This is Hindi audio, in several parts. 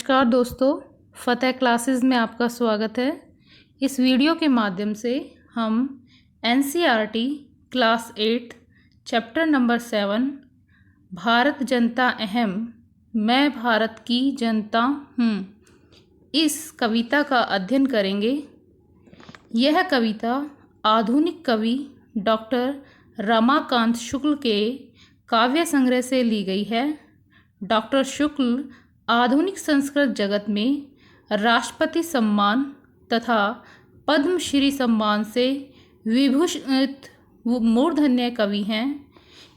नमस्कार दोस्तों, फ़तेह क्लासेस में आपका स्वागत है। इस वीडियो के माध्यम से हम NCERT class 8 chapter number 7 Bharat जनता अहम, मैं भारत की जनता हूँ, इस कविता का अध्ययन करेंगे। यह कविता आधुनिक कवि डॉक्टर रमाकांत शुक्ल के काव्य संग्रह से ली गई है। डॉक्टर शुक्ल आधुनिक संस्कृत जगत में राष्ट्रपति सम्मान तथा पद्मश्री सम्मान से विभूषित मूर्धन्य कवि हैं।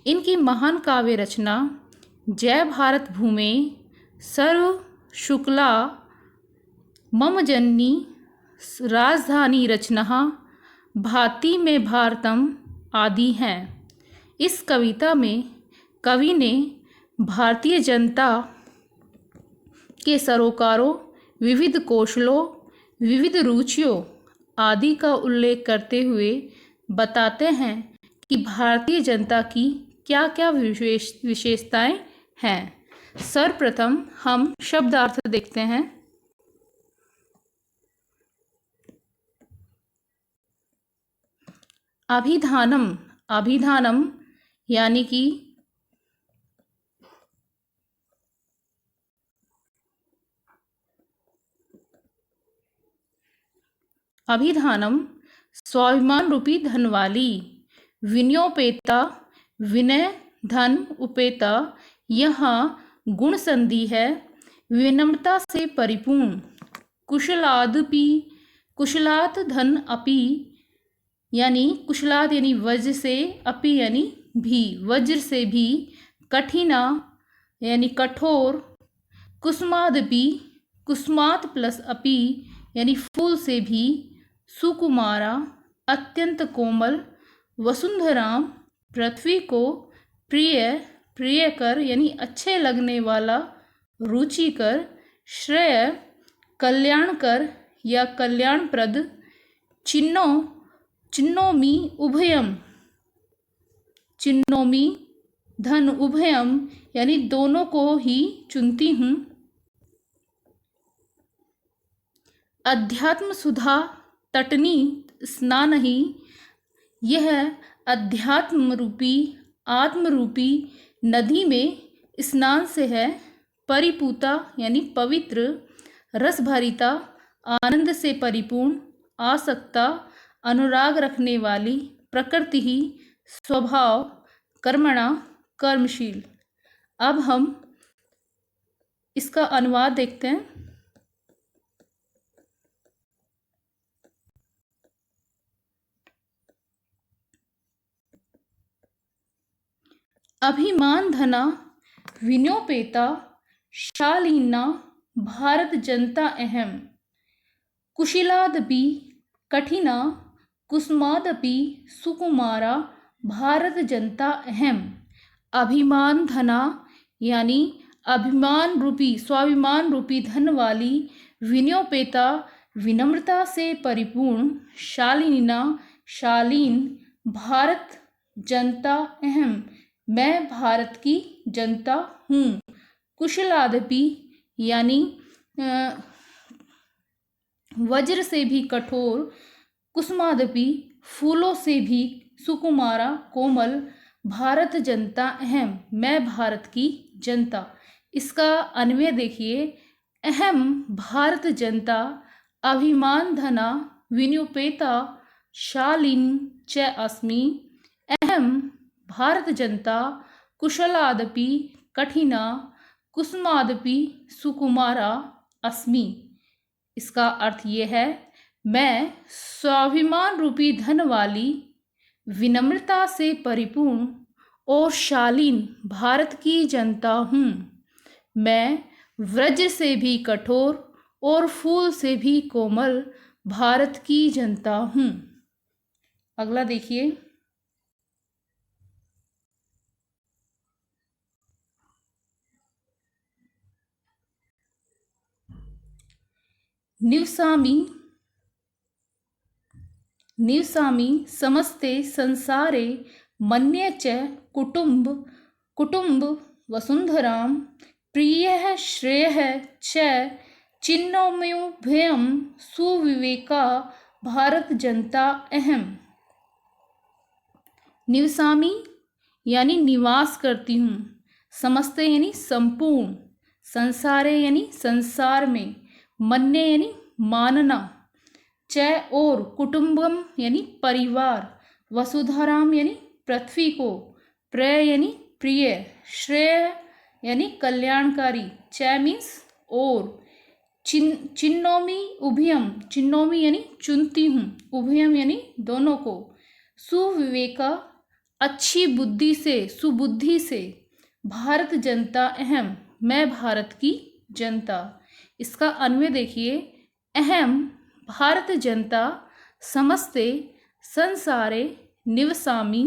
इनकी महान काव्य रचना जय भारत भूमे सर्व शुक्ला मम जननी राजधानी रचना भाति में भारतम आदि हैं। इस कविता में कवि ने भारतीय जनता के सरोकारों, विविध कौशलों, विविध रुचियों आदि का उल्लेख करते हुए बताते हैं कि भारतीय जनता की क्या क्या विशेषताएं हैं। सर्वप्रथम हम शब्दार्थ देखते हैं। अभिधानम, अभिधानम यानी कि अभिधानम स्वाभिमान रूपी धन वाली, विनयोपेता विनय धन उपेता यहाँ गुण संधि है, विनम्रता से परिपूर्ण, कुशलादपि कुशलात धन अपि यानी कुशलात यानी वज्र से, अपि यानी भी वज्र से भी, कठिना यानी कठोर, कुसुमादपि कुसुमात प्लस अपि यानी फूल से भी, सुकुमारा अत्यंत कोमल, वसुंधराम पृथ्वी को प्रिय प्रियकर यानी अच्छे लगने वाला, रुचिकर, श्रेय कल्याणकर या कल्याणप्रद, चिन्नोमी उभयम, चिन्नोमी धन उभयम यानी दोनों को ही चुनती हूँ, अध्यात्म सुधा तटनी स्नान ही, यह अध्यात्म रूपी आत्म रूपी नदी में स्नान से है, परिपूता यानी पवित्र, रसभरिता आनंद से परिपूर्ण, आसक्ता अनुराग रखने वाली, प्रकृति ही स्वभाव, कर्मणा कर्मशील। अब हम इसका अनुवाद देखते हैं। अभिमान धना विनयोपेता शालीना भारत जनता अहम, कुशिलादपि कठिना कुसुमादपि सुकुमारा भारत जनता अहम। अभिमान धना यानी अभिमान रूपी स्वाभिमान रूपी धन वाली, विनयोपेता विनम्रता से परिपूर्ण, शालीना शालीन, भारत जनता अहम मैं भारत की जनता हूँ, कुशलादपि यानी वज्र से भी कठोर, कुसुमादपि फूलों से भी, सुकुमारा कोमल, भारत जनता अहम मैं भारत की जनता। इसका अन्वय देखिए। अहम भारत जनता, अभिमान धना विनयोपेता शालीन च अस्मि, अहम भारत जनता कुशलादपि कठिना कुसुमादपि सुकुमारा अस्मि। इसका अर्थ ये है, मैं स्वाभिमान रूपी धन वाली, विनम्रता से परिपूर्ण और शालीन भारत की जनता हूँ। मैं वज्र से भी कठोर और फूल से भी कोमल भारत की जनता हूँ। अगला देखिए। निवसामि समस्ते संसारे मन्ये च कुटुम्ब वसुंधरां प्रियः श्रेयः च चिन्नोम्युभयं सुविवेका भारत जनता अहम। निवसामि यानी निवास करती हूँ, समस्ते यानी संपूर्ण, संसारे यानी संसार में, मन्ये यानी मानना, च और कुटुंबम यानी परिवार, वसुधाराम यानी पृथ्वी को, प्रिय यानी प्रिय, श्रेय यानी कल्याणकारी, च मीन्स और, चिन्नोमी उभयम, चिन्नोमी यानी चुनती हूँ, उभयम यानी दोनों को, सुविवेका अच्छी बुद्धि से, सुबुद्धि से, भारत जनता अहम मैं भारत की जनता। इसका अन्वय देखिए, अहम भारत जनता समस्ते संसारे निवसामि,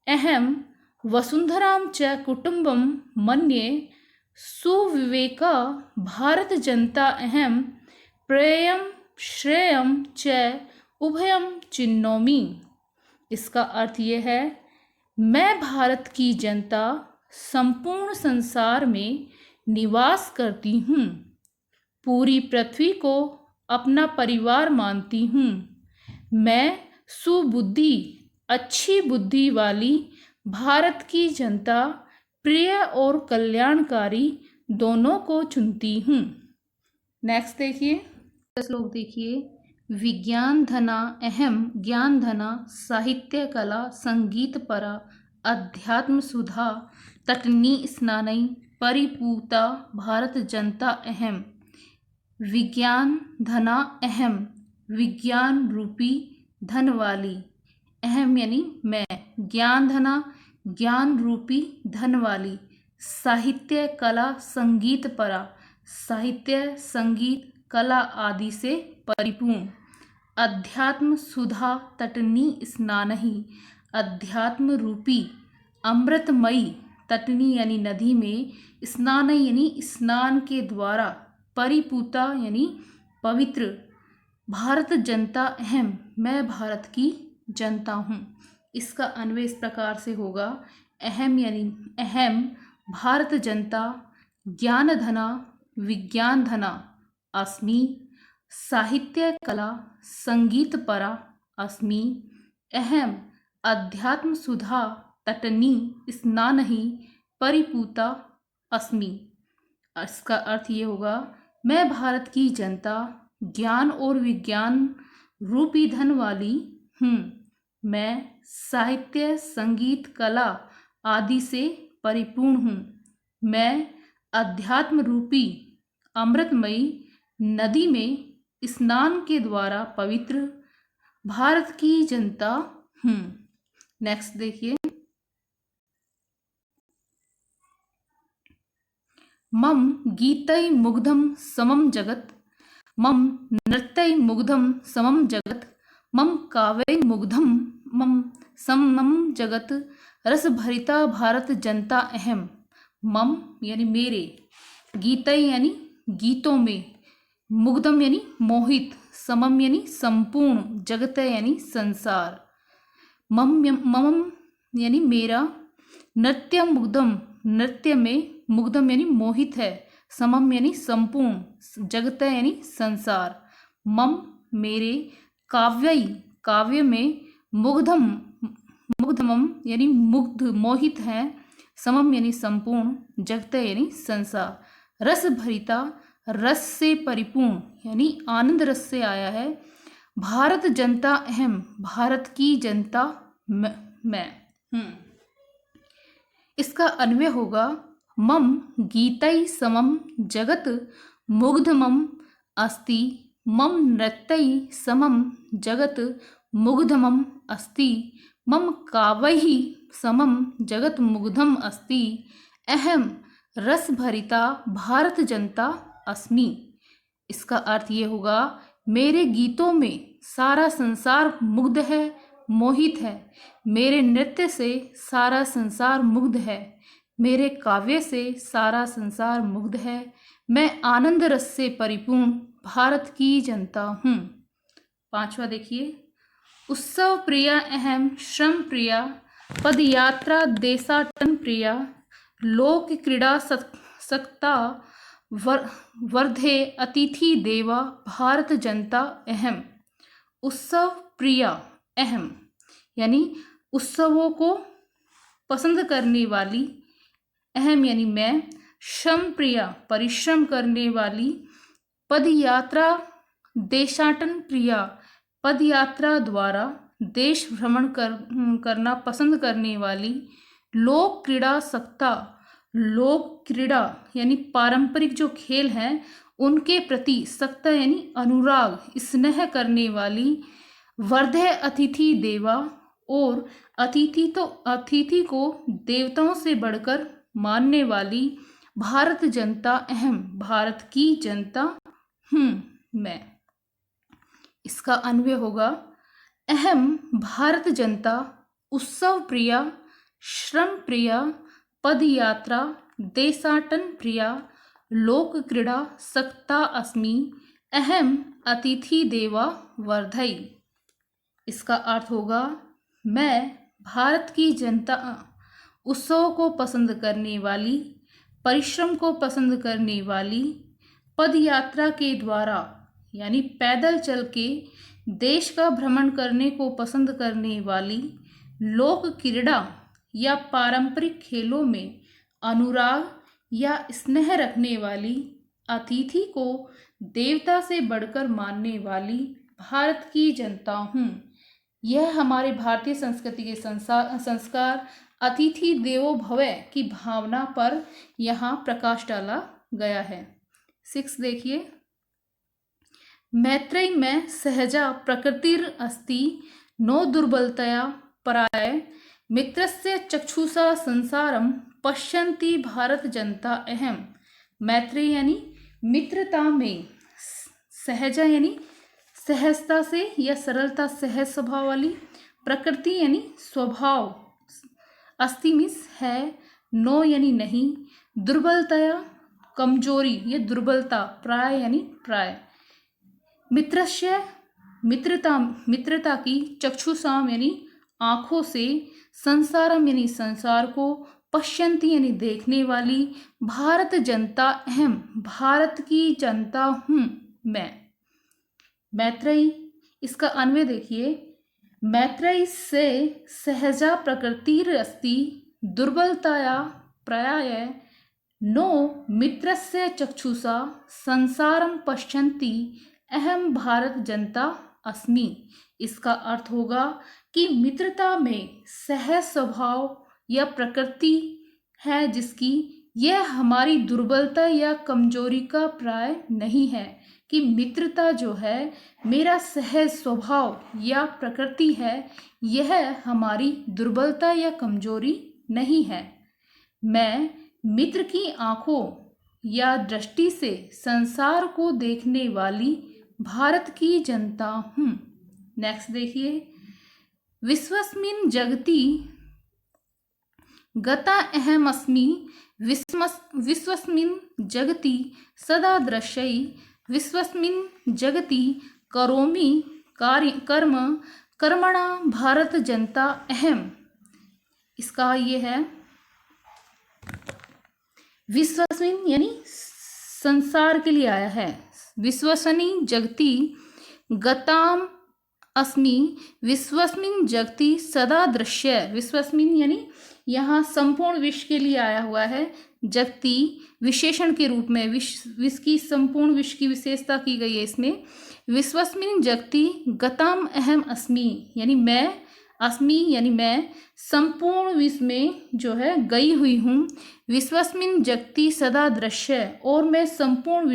अहम वसुंधराम च कुटुंबम मन्ये, सुविवेका भारत जनता अहम, प्रेयम श्रेयम च उभयम चिन्नोमि। इसका अर्थ यह है, मैं भारत की जनता संपूर्ण संसार में निवास करती हूँ, पूरी पृथ्वी को अपना परिवार मानती हूँ। मैं सुबुद्धि अच्छी बुद्धि वाली भारत की जनता, प्रिय और कल्याणकारी दोनों को चुनती हूँ। नेक्स्ट देखिए, श्लोक देखिए, विज्ञान धना अहम ज्ञान धना, साहित्य कला संगीत परा, अध्यात्म सुधा तटनी स्नानई, परिपूता भारत जनता अहम। विज्ञान धना अहम विज्ञान रूपी धन वाली, अहम यानी मैं, ज्ञान धना ज्ञान रूपी धन वाली, साहित्य कला संगीत परा साहित्य संगीत कला आदि से परिपूर्ण, अध्यात्म सुधा तटनी स्नानहि अध्यात्म रूपी अमृतमयी, तटनी यानी नदी में, स्नान यानी स्नान के द्वारा, परिपूता यानी पवित्र, भारत जनता अहम मैं भारत की जनता हूँ। इसका अन्वय इस प्रकार से होगा, अहम यानी अहम भारत जनता ज्ञान धना विज्ञान धना अस्मि, साहित्य कला संगीत परा अस्मि, अहम अध्यात्म सुधा तटनी स्नानहि परिपूता अस्मि। इसका अर्थ ये होगा, मैं भारत की जनता ज्ञान और विज्ञान रूपी धन वाली हूँ, मैं साहित्य संगीत कला आदि से परिपूर्ण हूँ, मैं अध्यात्म रूपी अमृतमयी नदी में स्नान के द्वारा पवित्र भारत की जनता हूँ। नेक्स्ट देखिए, मम गीतै मुग्धम समम जगत, मम नृत्यै मुग्धम समम जगत, मम काव्यै मुग्धम मम समम जगत, रस भरिता भारत जनता अहम। मम यानी मेरे, गीतै यानी गीतों में, मुग्धम यानी मोहित, समम यानी संपूर्ण, जगत यानी संसार, मम यानी मेरा, नृत्य मुग्धम नृत्य में, मुग्धम यानी मोहित है, समम यानी संपूर्ण, जगत यानी संसार, मम मेरे, काव्यई काव्य में, मुग्धम मुग्धमम यानी मुग्ध मोहित है, समम यानी संपूर्ण, जगत यानी संसार, रस भरिता रस से परिपूर्ण यानी आनंद रस से आया है, भारत जनता अहम भारत की जनता मैं हूँ। इसका अन्वय होगा, मम गीतै समम जगत मुग्धमम अस्ति, मम नृत्यै समम जगत मुग्धमम अस्ति, मम काव्यैः समम जगत मुग्धम अस्ति, अहम रस भरिता भारत जनता अस्मि। इसका अर्थ ये होगा, मेरे गीतों में सारा संसार मुग्ध है, मोहित है, मेरे नृत्य से सारा संसार मुग्ध है, मेरे काव्य से सारा संसार मुग्ध है, मैं आनंद रस से परिपूर्ण भारत की जनता हूँ। पांचवा देखिए, उत्सव प्रिया अहम श्रम प्रिया, पदयात्रा देशाटन प्रिया, लोक क्रीड़ा सक्ता वर्धे अतिथि देवा भारत जनता अहम। उत्सव प्रिया अहम यानी उत्सवों को पसंद करने वाली, अहम यानी मैं, श्रम प्रिया परिश्रम करने वाली, पदयात्रा देशाटन प्रिया पदयात्रा द्वारा देश भ्रमण करना पसंद करने वाली, लोक क्रीड़ा सक्ता लोक क्रीड़ा यानी पारंपरिक जो खेल हैं उनके प्रति सक्ता यानी अनुराग स्नेह करने वाली, वर्धे अतिथि देवा और अतिथि को देवताओं से बढ़कर मानने वाली, भारत जनता अहम भारत की जनता हूँ मैं। इसका अन्वय होगा अहम भारत जनता उत्सव प्रिया श्रम प्रिया पदयात्रा देशाटन प्रिया लोक क्रीड़ा सक्ता अस्मि अहम अतिथि देवा वर्धई। इसका अर्थ होगा मैं भारत की जनता उत्सव को पसंद करने वाली, परिश्रम को पसंद करने वाली, पदयात्रा के द्वारा यानी पैदल चल के देश का भ्रमण करने को पसंद करने वाली, लोक क्रीड़ा या पारंपरिक खेलों में अनुराग या स्नेह रखने वाली, अतिथि को देवता से बढ़कर मानने वाली भारत की जनता हूँ। यह हमारे भारतीय संस्कृति के संस्कार अतिथि देवो भव की भावना पर यहाँ प्रकाश डाला गया है। 6 देखिए, मैत्रेयी में सहजा प्रकृतिर अस्ति नो दुर्बलतया पराय मित्रस्य चक्षुषा संसारम पश्यन्ति भारत जनता अहम। मैत्रेयी यानी मित्रता में, सहजा यानी सहजता से या सरलता, सहज स्वभाव वाली, प्रकृति यानी स्वभाव, अस्ति मीन्स है, नो यानी नहीं, दुर्बलतया कमजोरी या दुर्बलता, प्राय यानी प्राय, मित्रस्य मित्रता की, चक्षुषाम यानी आँखों से, संसारम यानी संसार को, पश्यन्ति यानी देखने वाली, भारत जनता अहम भारत की जनता हूँ मैं। मैत्रेयी, इसका अन्वय देखिए, मैत्रेयी से सहजा प्रकृतिर अस्ति दुर्बलताया प्राय नो मित्रस्य चक्षुषा संसारम पश्यन्ति अहम भारत जनता अस्मि। इसका अर्थ होगा कि मित्रता में सहज स्वभाव या प्रकृति है जिसकी, यह हमारी दुर्बलता या कमजोरी का प्राय नहीं है, कि मित्रता जो है मेरा सहज स्वभाव या प्रकृति है, यह हमारी दुर्बलता या कमजोरी नहीं है। मैं मित्र की आँखों या दृष्टि से संसार को देखने वाली भारत की जनता हूँ। नेक्स्ट देखिए, विश्वस्मिन् जगति गता अहम अस्मि विश्वस्मिन् जगति सदा दृश्यै विश्वस्मिन् जगति करोमि कर्म कर्मणा भारत जनता अहम। इसका ये है, विश्वस्मिन् यानी संसार के लिए आया है, विश्वसनी जगति गताम अस्मि विश्वस्मिन् जगति सदा दृश्य, विश्वस्मिन् यानी यहाँ संपूर्ण विश्व के लिए आया हुआ है, जगति विशेषण के रूप में, विश्व की संपूर्ण विश्व की विशेषता की गई है इसमें। विश्वस्मिन् जगति गताम अहम अस्मि यानी मैं, अस्मि यानी मैं संपूर्ण विश्व में जो है गई हुई हूँ। विश्वस्मिन् जगति सदा दृश्य, और मैं संपूर्ण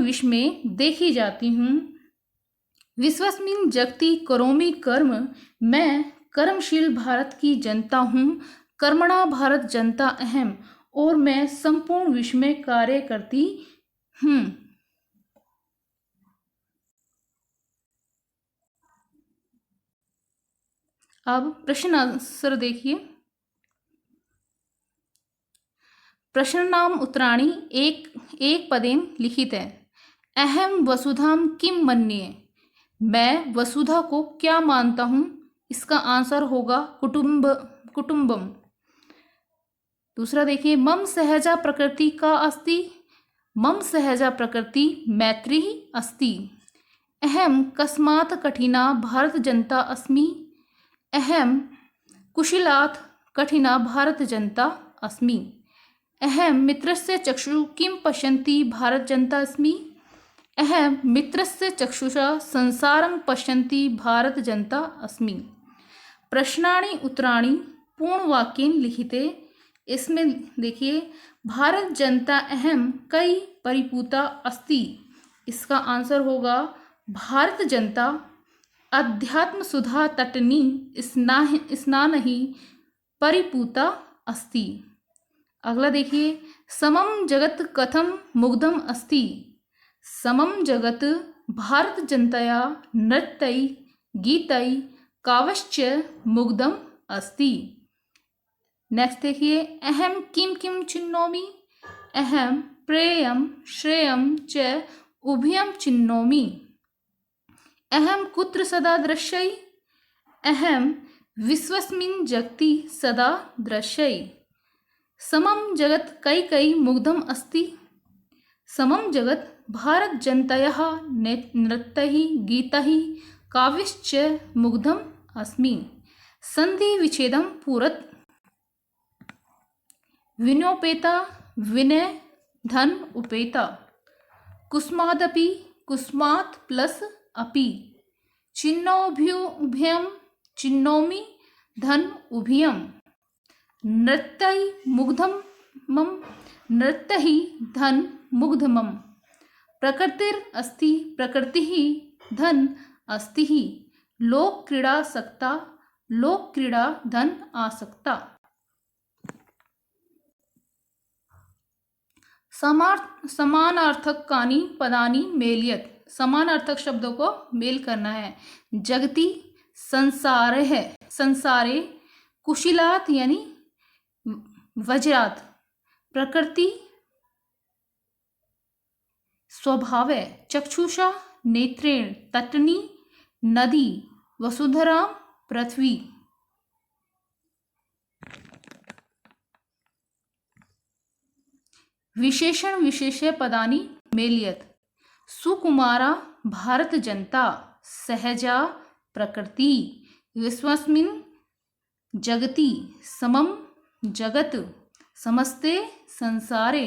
विश्व में देखी जाती हूँ। विश्वस्मिन् जगति करोमि कर्म, मैं कर्मशील भारत की जनता हूँ। कर्मणा भारत जनता अहम, और मैं संपूर्ण विश्व में कार्य करती हूँ। अब प्रश्न आंसर देखिए। प्रश्न नाम उत्तराणि एक पदेन लिखित है। अहम वसुधाम किम मन्ये, मैं वसुधा को क्या मानता हूँ। इसका आंसर होगा कुटुंबम। दूसरा देखिए, मम सहजा प्रकृति का अस्ति, मम सहजा प्रकृति मैत्री अस्ति। अहम कस्मात् कठिना भारत जनता अस्मि, अहम कुशिलात् कठिना भारत जनता अस्मि। अहम मित्रस्य चक्षु किं पश्यन्ति भारत जनता अस्मि, अहम मित्रस्य चक्षुषा संसारं पश्यन्ति भारत जनता अस्मि। प्रश्नानि उत्तराणि पूर्णवाक्येन लिखिते। इसमें देखिए, भारत जनता अहम कई परिपूता अस्ति, इसका आंसर होगा भारत जनता अध्यात्म सुधा तटनी स्नानहि परिपूता अस्ति। अगला देखिए, समम जगत कथम मुग्धम अस्ति, समम जगत भारत जनतया नृत्यै गीतै काव्यश्च मुग्धम अस्ति। नेक्स्ट देखिए, अहम किम किम चिन्नोमि, अहम प्रेयम श्रेयम च उभयम चिन्नोमि। अहम कुत्र सदा दृश्यै, अहम विश्वस्मिन् जगति सदा दृश्यै। समम जगत कई कई मुग्धम अस्ति, समम जगत भारत जनतयः नृत्यैः गीतैः काव्यश्च मुग्धम अस्मि। संधि विच्छेदम पूरत। विनोपेता विनय धन उपेता। कुस्मादपि कुस्मात् प्लस अपि। चिन्नोभ्युभयं चिन्नोमि धन उभयम्। नृत्यै मुग्धं मम नृत्यैः धन मुग्धमम्। प्रकृतिर् अस्ति प्रकृतिः धन अस्ति। लोक क्रीड़ा सक्ता लोक क्रीड़ा धन आसक्ता। समानार्थकानि पदानि मेलयत। समानार्थक शब्दों को मेल करना है। जगति संसारे है, संसारे कुशिलात यानी वज्रात। प्रकृति स्वभाव है। चक्षुषा नेत्रेण तटनी नदी। वसुधरा पृथ्वी। विशेषण विशेष्य पदानि मेलयत। सुकुमारा भारत जनता। सहजा प्रकृति। विश्वस्मिन् जगति। समम जगत। समस्ते संसारे।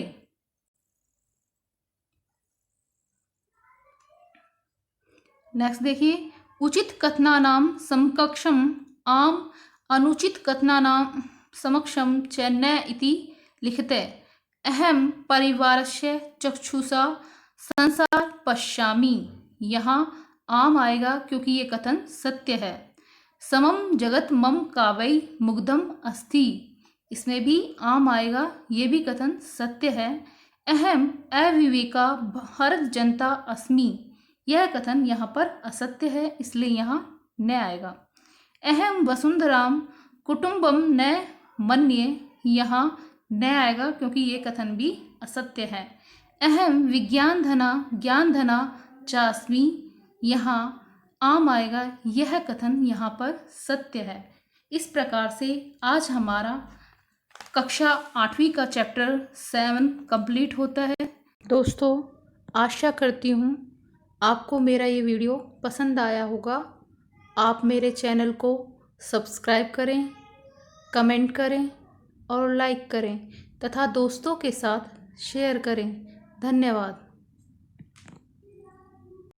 नेक्स्ट देखिए, उचित कथनानां समकक्षम आम अनुचित कथनानां समक्षम च न इति लिखते। अहम परिवारस्य चक्षुषा संसार पश्यामि। यहाँ आम आएगा क्योंकि ये कथन सत्य है। समम जगत मम काव्यै मुग्धम अस्ति, इसमें भी आम आएगा, ये भी कथन सत्य है। अहम अविवेका भारत जनता अस्मि, यह कथन यहाँ पर असत्य है, इसलिए यहाँ न आएगा। अहम वसुंधराम कुटुंबम न मन्ये, यहाँ न आएगा क्योंकि ये कथन भी असत्य है। अहम विज्ञान धना ज्ञान धना चास्मी, यहाँ आम आएगा, यह कथन यहाँ पर सत्य है। इस प्रकार से आज हमारा कक्षा 8वीं का चैप्टर 7 कंप्लीट होता है। दोस्तों, आशा करती हूँ आपको मेरा ये वीडियो पसंद आया होगा। आप मेरे चैनल को सब्सक्राइब करें, कमेंट करें और लाइक करें तथा दोस्तों के साथ शेयर करें। धन्यवाद।